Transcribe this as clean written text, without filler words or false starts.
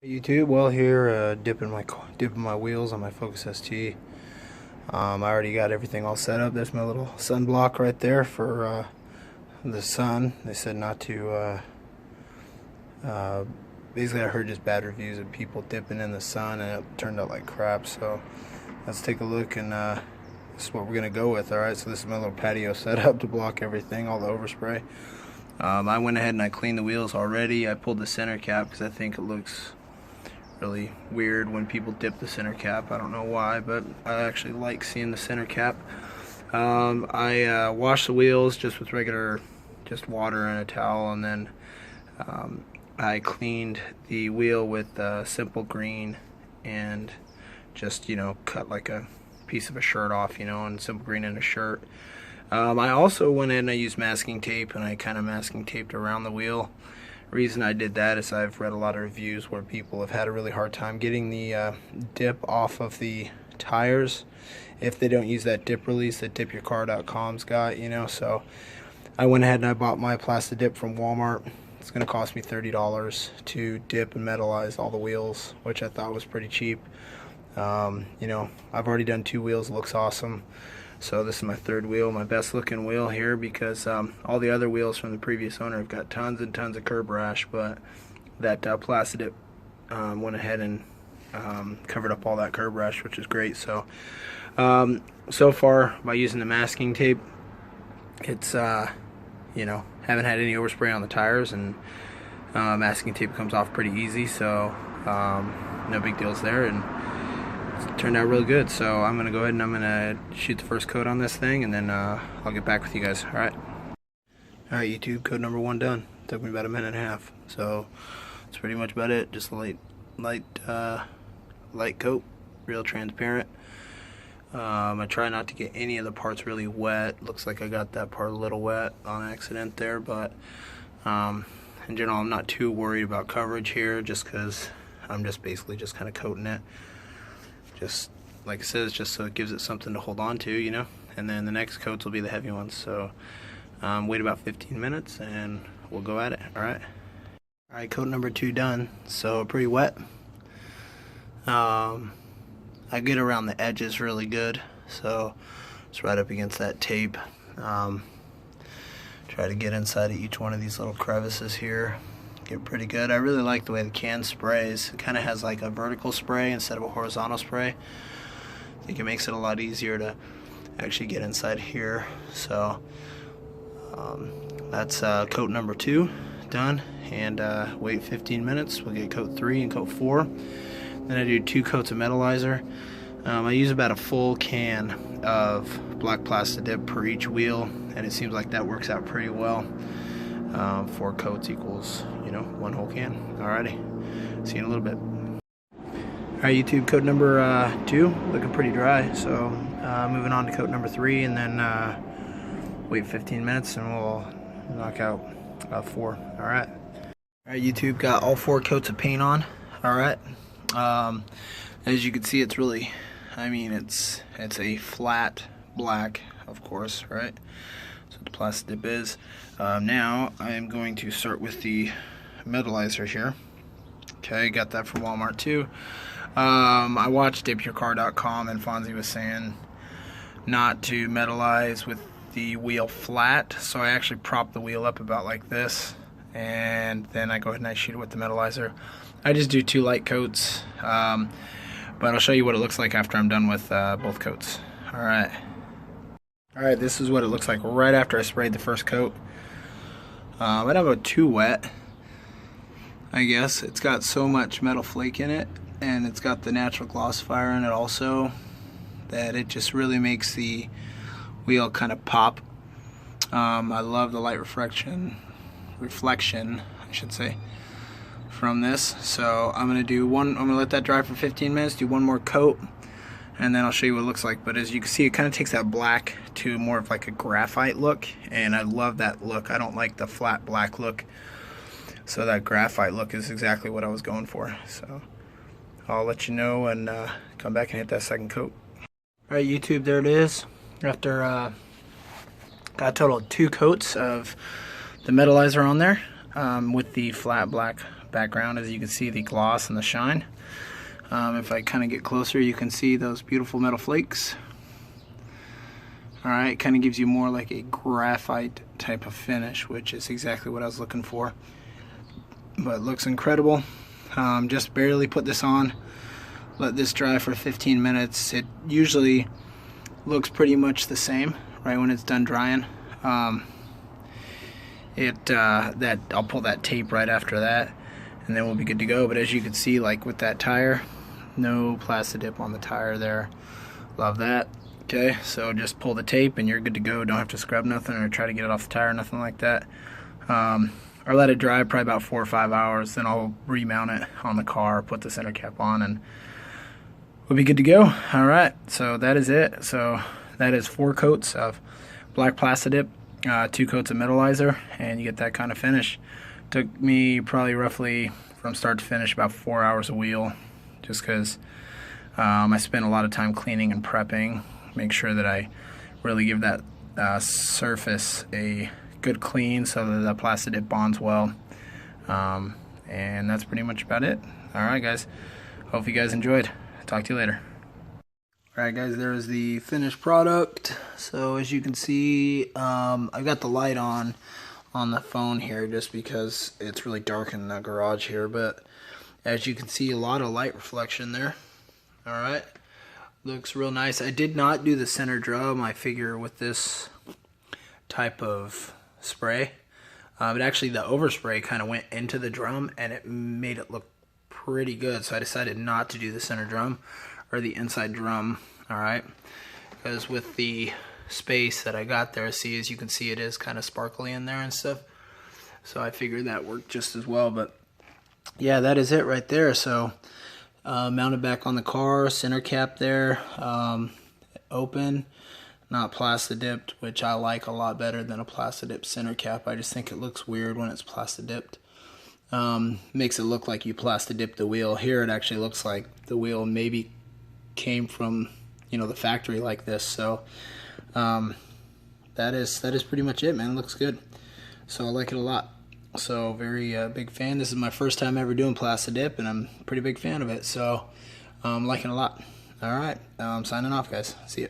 YouTube, well here dipping my wheels on my Focus ST. I already got everything all set up. There's my little sunblock right there for the sun. They said not to. Basically, I heard just bad reviews of people dipping in the sun, and it turned out like crap. So let's take a look, and this is what we're gonna go with. All right. So this is my little patio setup to block everything, all the overspray. I went ahead and I cleaned the wheels already. I pulled the center cap because I think it looks really weird when people dip the center cap. I don't know why, but I actually like seeing the center cap. I washed the wheels just with regular water and a towel, and then I cleaned the wheel with simple green and just cut like a piece of a shirt off, and simple green in a shirt. I also went in and I used masking tape, and I kind of masking taped around the wheel. Reason I did that is I've read a lot of reviews where people have had a really hard time getting the dip off of the tires if they don't use that dip release that dipyourcar.com's got, so I went ahead and I bought my Plasti dip from Walmart. It's going to cost me $30 to dip and metallize all the wheels, which I thought was pretty cheap. I've already done 2 wheels. It looks awesome. So this is my 3rd wheel, my best looking wheel here, because all the other wheels from the previous owner have got tons and tons of curb rash, but that Plasti dip went ahead and covered up all that curb rash, which is great. So so far, by using the masking tape, it's haven't had any overspray on the tires, and masking tape comes off pretty easy, so no big deals there, and it turned out really good. So I'm gonna go ahead and I'm gonna shoot the first coat on this thing, and then I'll get back with you guys. Alright YouTube, coat number 1 done. Took me about a minute and a half, so that's pretty much about it. Just a light coat, real transparent. I try not to get any of the parts really wet. Looks like I got that part a little wet on accident there, but in general I'm not too worried about coverage here, just because I'm just basically just kind of coating it. Just like it says, just so it gives it something to hold on to, and then the next coats will be the heavy ones. So wait about 15 minutes and we'll go at it. Alright, coat number 2 done. So pretty wet. I get around the edges really good, so it's right up against that tape. Try to get inside of each one of these little crevices here. Get pretty good. I really like the way the can sprays. It kind of has like a vertical spray instead of a horizontal spray. I think it makes it a lot easier to actually get inside here. So that's coat number 2 done, and wait 15 minutes. We'll get coat 3 and coat 4. Then I do 2 coats of metallizer. I use about a full can of black Plasti dip per each wheel, and it seems like that works out pretty well. 4 coats equals 1 whole can. Alrighty, see you in a little bit. Alright YouTube, coat number 2 looking pretty dry, so moving on to coat number 3, and then wait 15 minutes and we'll knock out 4. Alright YouTube, got all 4 coats of paint on. Alright, as you can see, it's really, it's a flat black, of course, right? That's what the Plasti dip is. Now I am going to start with the metallizer here. Okay, got that from Walmart too. I watched dipyourcar.com, and Fonzie was saying not to metallize with the wheel flat, so I actually prop the wheel up about like this, and then I go ahead and I shoot it with the metallizer. I just do 2 light coats, but I'll show you what it looks like after I'm done with both coats. Alright, this is what it looks like right after I sprayed the first coat. I don't go too wet, I guess. It's got so much metal flake in it, and it's got the natural glossifier in it also, that it just really makes the wheel kind of pop. I love the light reflection I should say, from this. So I'm gonna let that dry for 15 minutes, do 1 more coat, and then I'll show you what it looks like. But as you can see, it kind of takes that black to more of like a graphite look, and I love that look. I don't like the flat black look, so that graphite look is exactly what I was going for. So I'll let you know and come back and hit that 2nd coat. Alright YouTube, there it is. After got a total of 2 coats of the metallizer on there, with the flat black background. As you can see, the gloss and the shine. If I kind of get closer, you can see those beautiful metal flakes. Alright, kind of gives you more like a graphite type of finish, which is exactly what I was looking for. But it looks incredible. Just barely put this on. Let this dry for 15 minutes. It usually looks pretty much the same right when it's done drying. I'll pull that tape right after that, and then we'll be good to go. But as you can see, like with that tire, no Plasti dip on the tire there. Love that. Okay, so just pull the tape and you're good to go. Don't have to scrub nothing or try to get it off the tire, nothing like that. Or let it dry probably about 4 or 5 hours, then I'll remount it on the car, put the center cap on, and we'll be good to go. Alright, so that is it. So that is 4 coats of black Plasti dip, 2 coats of metallizer, and you get that kind of finish. Took me probably roughly from start to finish about 4 hours a wheel, just because I spent a lot of time cleaning and prepping. Make sure that I really give that surface a good clean so that the Plasti dip bonds well. And that's pretty much about it. Alright guys, hope you guys enjoyed. Talk to you later. Alright guys, there is the finished product. So as you can see, I've got the light on the phone here just because it's really dark in the garage here, but as you can see, a lot of light reflection there. Alright, looks real nice. I did not do the center drum. I figure with this type of spray, but actually the overspray kind of went into the drum and it made it look pretty good, so I decided not to do the center drum or the inside drum. Alright, because with the space that I got there, see, as you can see, it is kind of sparkly in there and stuff, so I figured that worked just as well. But yeah, that is it right there. So mounted back on the car, center cap there, open, not Plasti dipped, which I like a lot better than a Plasti dip center cap. I just think it looks weird when it's Plasti dipped. Makes it look like you Plasti dipped the wheel. Here it actually looks like the wheel maybe came from, you know, the factory like this. So that is pretty much it, man. It looks good, so I like it a lot. So very big fan. This is my first time ever doing Plasti dip, and I'm a pretty big fan of it, so I'm liking it a lot. Alright, signing off guys, see ya.